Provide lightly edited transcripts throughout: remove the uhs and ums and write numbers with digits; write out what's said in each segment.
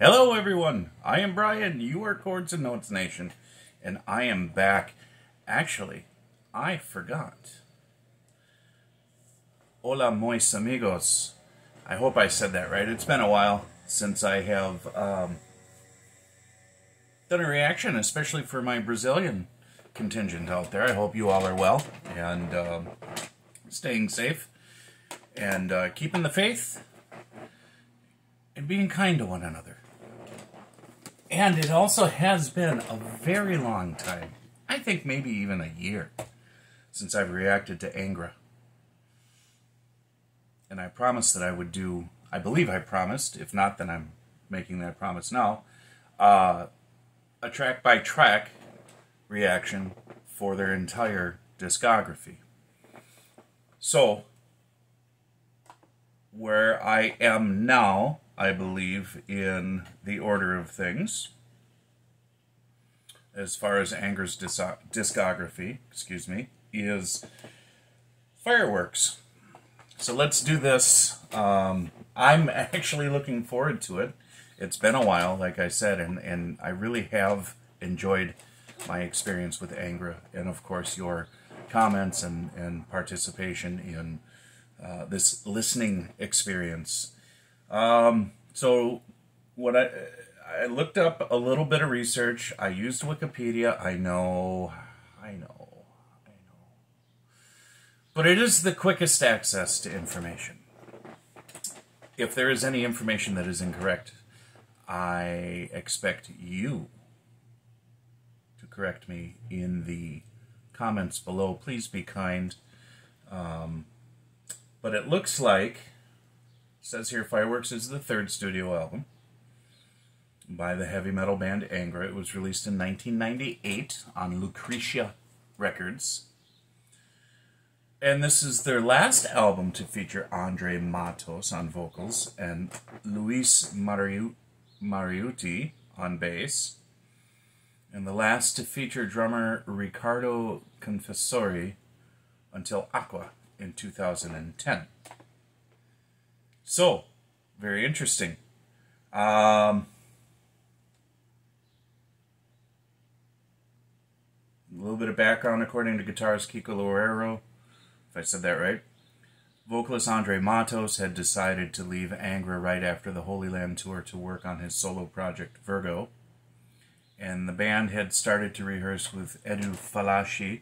Hello everyone, I am Brian, you are Chordsandnotes Nation, and I am back. Actually, I forgot. Hola mois amigos. I hope I said that right. It's been a while since I have done a reaction, especially for my Brazilian contingent out there. I hope you all are well and staying safe and keeping the faith and being kind to one another. And it also has been a very long time, I think maybe even a year, since I've reacted to Angra. And I promised that I would do, I believe I promised, if not then I'm making that promise now, a track-by-track reaction for their entire discography. So, where I am now, I believe, in the order of things, as far as Angra's discography, is Fireworks. So let's do this. I'm actually looking forward to it. It's been a while, like I said, and I really have enjoyed my experience with Angra, and of course your comments and participation in this listening experience. So what I looked up a little bit of research. I used Wikipedia. I know. But it is the quickest access to information. If there is any information that is incorrect, I expect you to correct me in the comments below. Please be kind. But it looks like, it says here, Fireworks is the third studio album by the heavy metal band Angra. It was released in 1998 on Lucretia Records. And this is their last album to feature Andre Matos on vocals and Luis Mariucci on bass. And the last to feature drummer Ricardo Confessori until Aqua in 2010. So, very interesting. A little bit of background according to guitarist Kiko Loureiro, if I said that right. Vocalist Andre Matos had decided to leave Angra right after the Holy Land tour to work on his solo project Virgo. And the band had started to rehearse with Edu Falaschi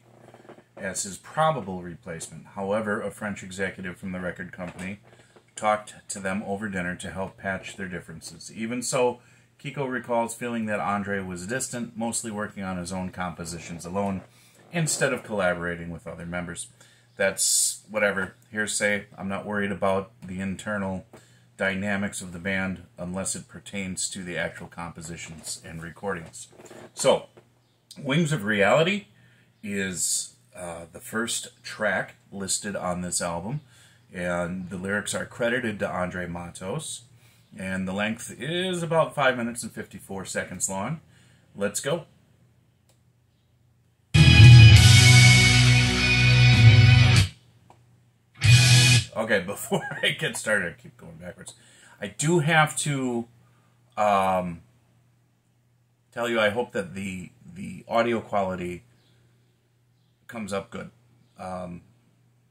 as his probable replacement. However, a French executive from the record company talked to them over dinner to help patch their differences. Even so, Kiko recalls feeling that Andre was distant, mostly working on his own compositions alone, instead of collaborating with other members. That's whatever, hearsay. I'm not worried about the internal dynamics of the band unless it pertains to the actual compositions and recordings. So, Wings of Reality is the first track listed on this album, and the lyrics are credited to Andre Matos, and the length is about 5 minutes and 54 seconds long. Let's go. Okay, before I get started, I keep going backwards. I do have to tell you, I hope that the audio quality comes up good.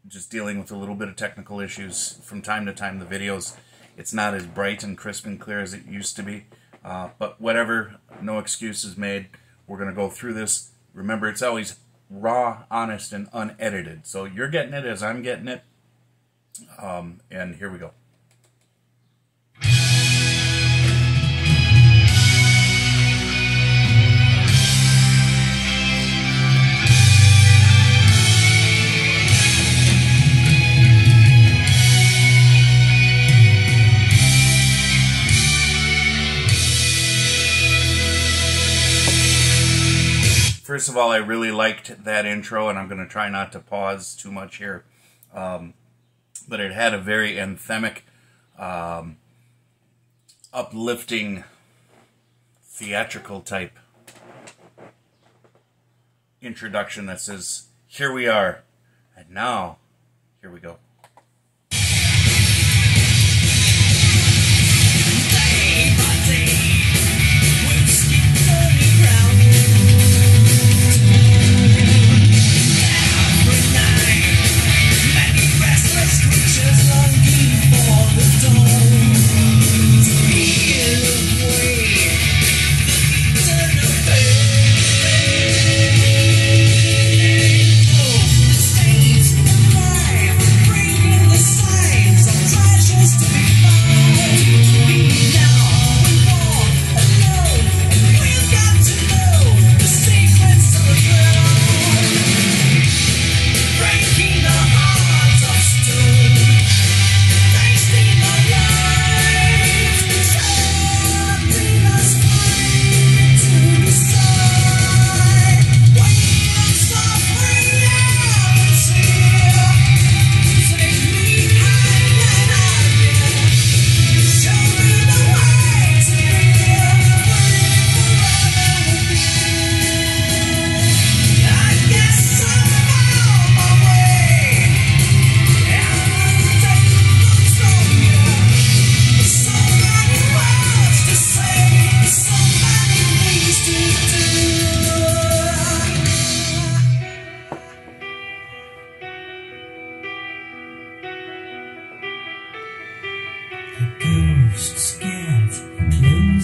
Just dealing with a little bit of technical issues from time to time. The videos, it's not as bright and crisp and clear as it used to be. But whatever, no excuses made. We're going to go through this. Remember, it's always raw, honest, and unedited. So you're getting it as I'm getting it. And here we go. First of all, I really liked that intro, and I'm going to try not to pause too much here. But it had a very anthemic, uplifting, theatrical type introduction that says, here we are, and now, here we go. Day by day.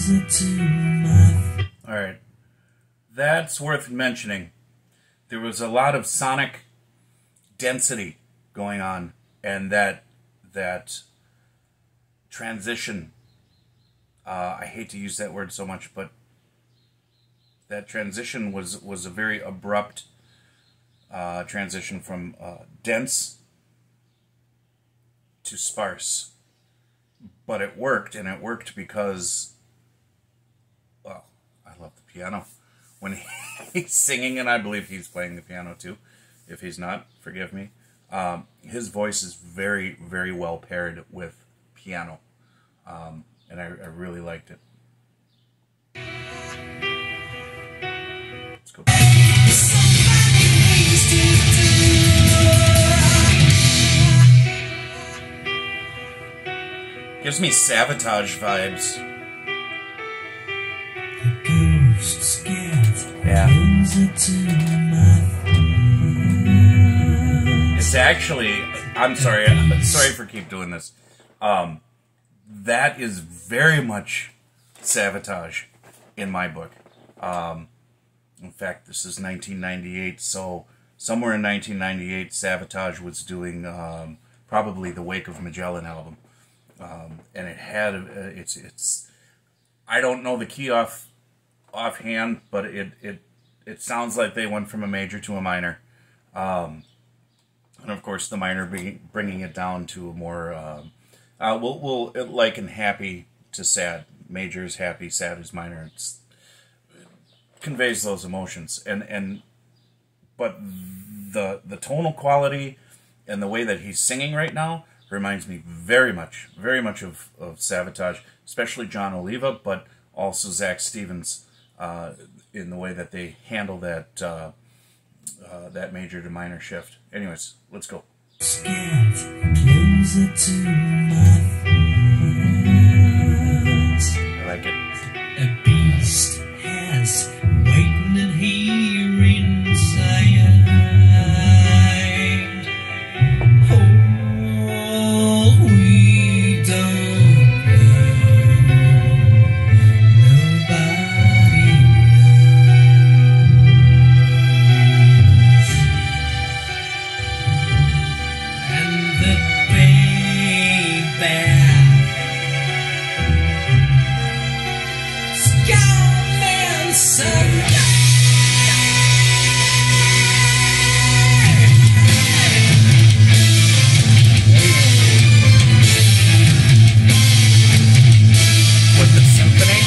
All right, that's worth mentioning. There was a lot of sonic density going on, and that transition. I hate to use that word so much, but that transition was a very abrupt transition from dense to sparse. But it worked, and it worked because, well, I love the piano. When he's singing, and I believe he's playing the piano too. If he's not, forgive me. His voice is very, very well paired with piano. And I really liked it. Let's go. Gives me Sabotage vibes. Yeah. It's actually, I'm sorry for keep doing this. That is very much Sabotage in my book. In fact, this is 1998, so somewhere in 1998, Sabotage was doing probably the Wake of Magellan album. And it had, it's I don't know the key offhand, but it sounds like they went from a major to a minor. And of course, the minor bringing it down to a more, we'll liken happy to sad. Major is happy, sad is minor. It conveys those emotions. But the tonal quality and the way that he's singing right now reminds me very much of Sabotage, especially John Oliva, but also Zach Stevens in the way that they handle that that major to minor shift. Anyways, let's go. I like it. A beast has waiting and hearing inside. Oh, we don't nobody knows. And the baby Skyman Sunday. With the symphony,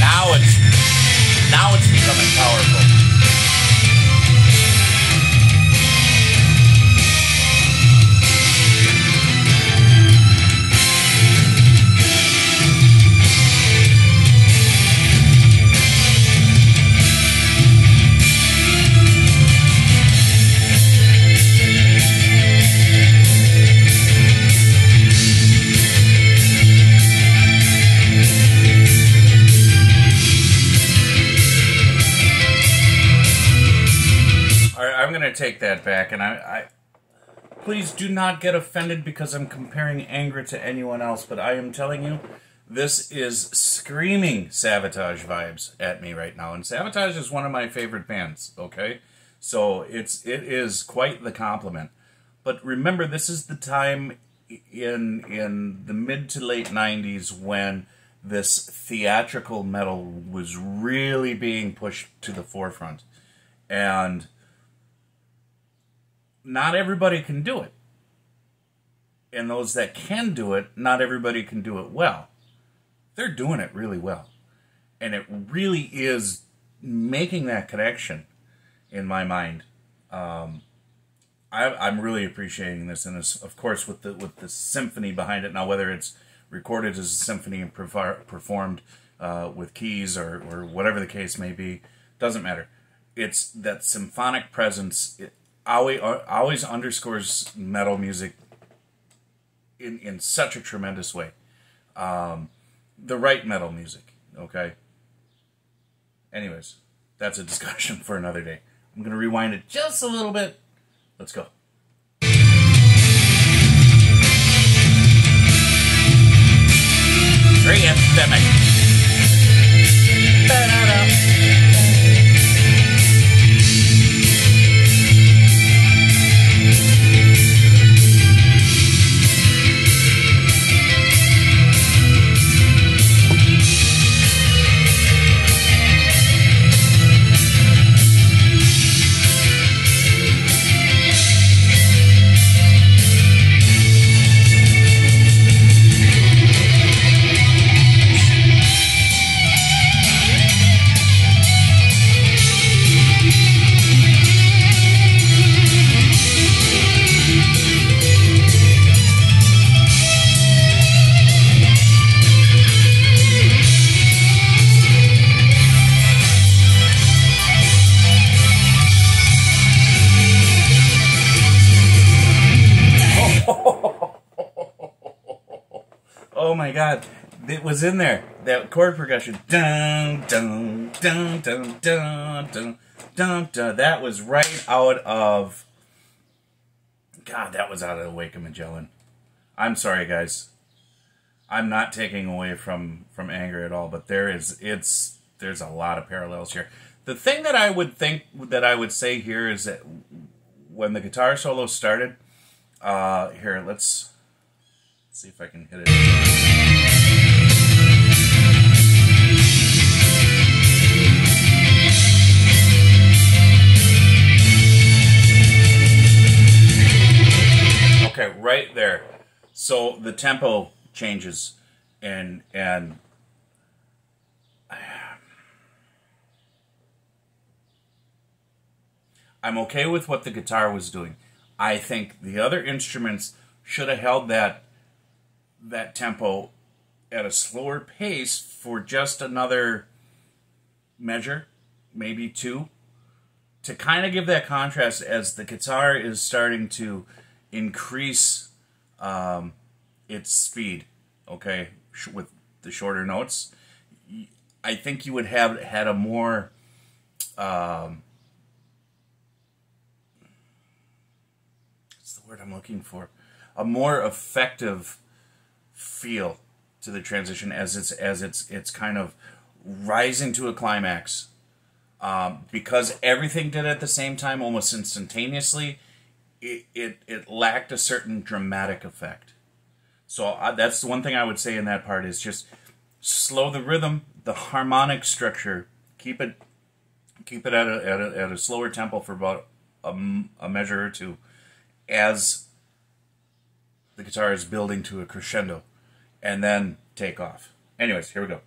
now it's becoming powerful. I'm going to take that back, and I please do not get offended because I'm comparing Angra to anyone else, but I am telling you, this is screaming Sabotage vibes at me right now, and Sabotage is one of my favorite bands, okay? So it is quite the compliment. But remember, this is the time in the mid to late 90s when this theatrical metal was really being pushed to the forefront. And not everybody can do it. And those that can do it, not everybody can do it well. They're doing it really well. And it really is making that connection in my mind. I'm really appreciating this, and this, of course, with the symphony behind it. Now, whether it's recorded as a symphony and performed with keys or whatever the case may be, doesn't matter. It's that symphonic presence. It always underscores metal music in such a tremendous way. The right metal music, okay? Anyways, that's a discussion for another day. I'm going to rewind it just a little bit. Let's go. Pre-epidemic. Oh my God, it was in there. That chord progression. Dun, dun, dun, dun, dun, dun, dun, dun. That was right out of... God, that was out of the Wake of Magellan. I'm sorry, guys. I'm not taking away from Angra at all, but there's a lot of parallels here. The thing that I would say here is that when the guitar solo started, here, let's see if I can hit it. Okay, right there. So the tempo changes, and I'm okay with what the guitar was doing. I think the other instruments should have held that tempo at a slower pace for just another measure, maybe two, to kind of give that contrast as the guitar is starting to increase its speed, okay, with the shorter notes. I think you would have had a more what's the word I'm looking for? A more effective feel to the transition as it's kind of rising to a climax, because everything did it at the same time, almost instantaneously. It lacked a certain dramatic effect. So that's the one thing I would say in that part is just slow the rhythm, the harmonic structure, keep it at a slower tempo for about a measure or two, as the guitar is building to a crescendo, and then take off. Anyways, here we go.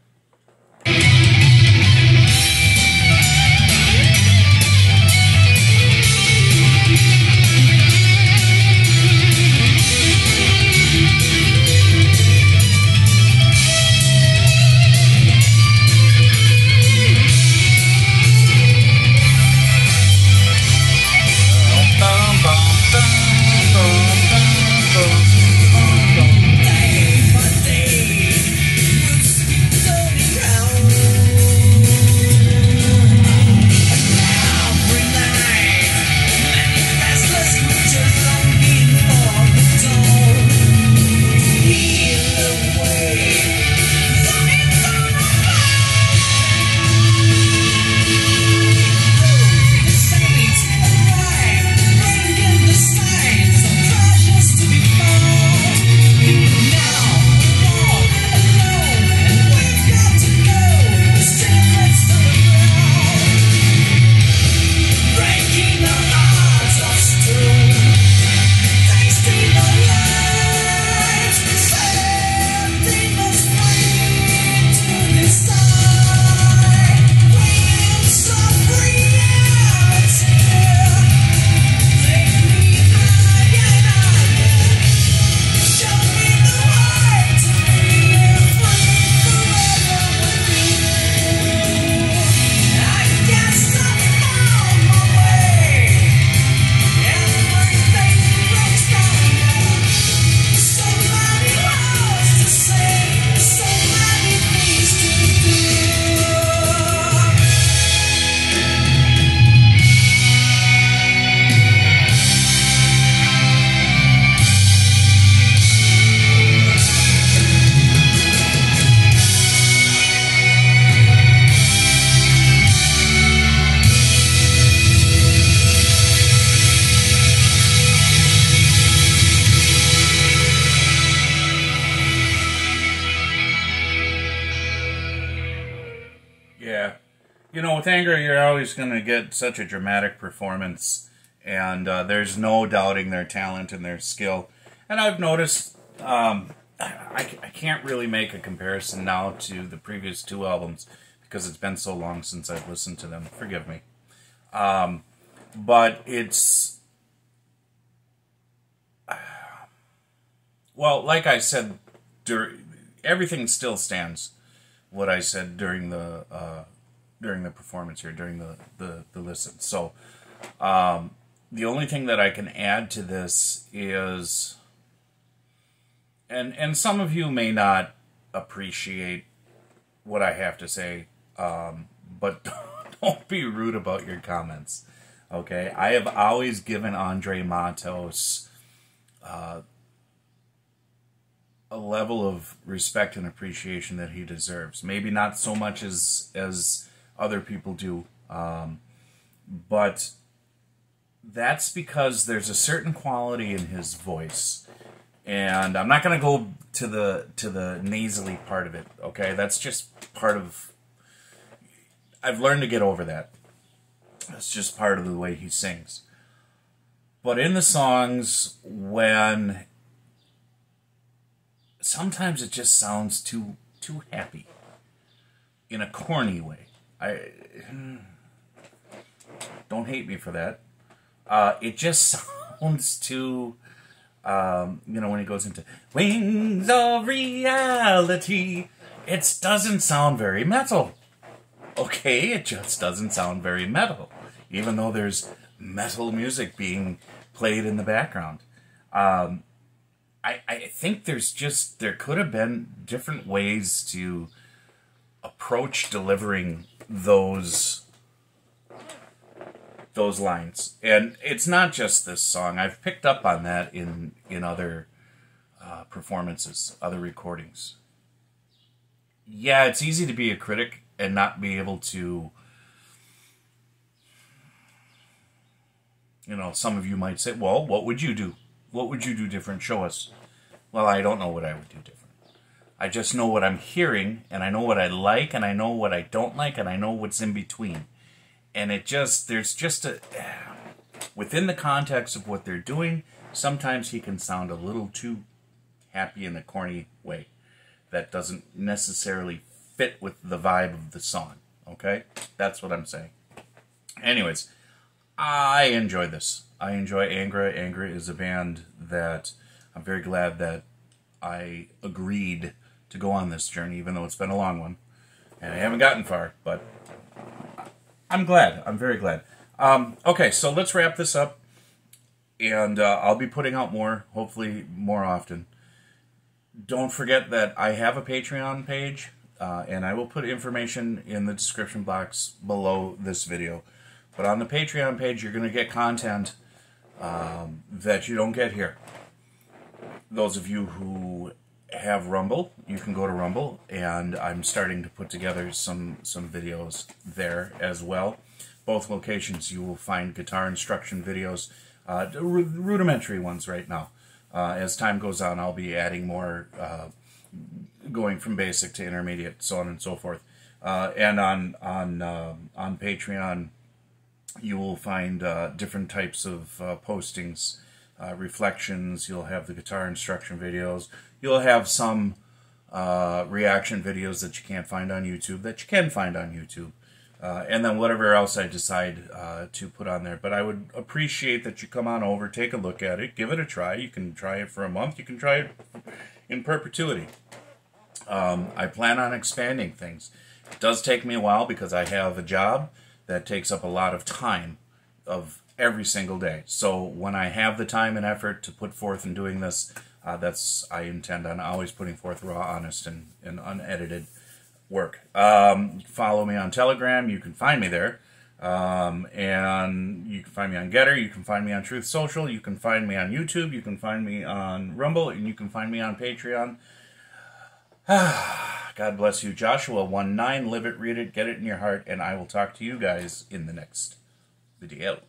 Yeah. You know, with Angra, you're always going to get such a dramatic performance, and there's no doubting their talent and their skill. And I've noticed, I can't really make a comparison now to the previous two albums because it's been so long since I've listened to them. Forgive me. But it's... Well, like I said, everything still stands. What I said during the performance here, during the listen. So, the only thing that I can add to this is, and some of you may not appreciate what I have to say, but don't be rude about your comments. Okay, I have always given Andre Matos a level of respect and appreciation that he deserves. Maybe not so much as other people do, but that's because there's a certain quality in his voice, and I'm not going to go to the nasally part of it. Okay, that's just part of. I've learned to get over that. It's just part of the way he sings. But in the songs, when sometimes it just sounds too happy, in a corny way. Don't hate me for that. It just sounds too, when he goes into Wings of Reality, it doesn't sound very metal. Okay, it just doesn't sound very metal, even though there's metal music being played in the background. I think there could have been different ways to approach delivering those lines. And it's not just this song. I've picked up on that in other performances, other recordings. Yeah, it's easy to be a critic and not be able to, some of you might say, well, what would you do? What would you do different? Show us. Well, I don't know what I would do different. I just know what I'm hearing, and I know what I like, and I know what I don't like, and I know what's in between. And there's just within the context of what they're doing, sometimes he can sound a little too happy in a corny way that doesn't necessarily fit with the vibe of the song. Okay? That's what I'm saying. Anyways, I enjoy this. I enjoy Angra. Angra is a band that I'm very glad that I agreed to go on this journey, even though it's been a long one. And I haven't gotten far, but I'm glad. I'm very glad. Okay, so let's wrap this up. And I'll be putting out more, hopefully more often. Don't forget that I have a Patreon page, and I will put information in the description box below this video. But on the Patreon page, you're going to get content that you don't get here. Those of you who have Rumble, you can go to Rumble, and I'm starting to put together some videos there as well. Both locations you will find guitar instruction videos, rudimentary ones right now. As time goes on, I'll be adding more, going from basic to intermediate, so on and so forth. And on Patreon, you will find different types of postings, reflections. You'll have the guitar instruction videos. You'll have some reaction videos that you can't find on YouTube that you can find on YouTube. And then whatever else I decide to put on there. But I would appreciate that you come on over, take a look at it, give it a try. You can try it for a month. You can try it in perpetuity. I plan on expanding things. It does take me a while because I have a job that takes up a lot of time of every single day. So when I have the time and effort to put forth in doing this, I intend on always putting forth raw, honest, and unedited work. You can follow me on Telegram. You can find me there. And you can find me on Gettr. You can find me on Truth Social. You can find me on YouTube. You can find me on Rumble. And you can find me on Patreon. God bless you. Joshua 1:9. Live it, read it, get it in your heart. And I will talk to you guys in the next video.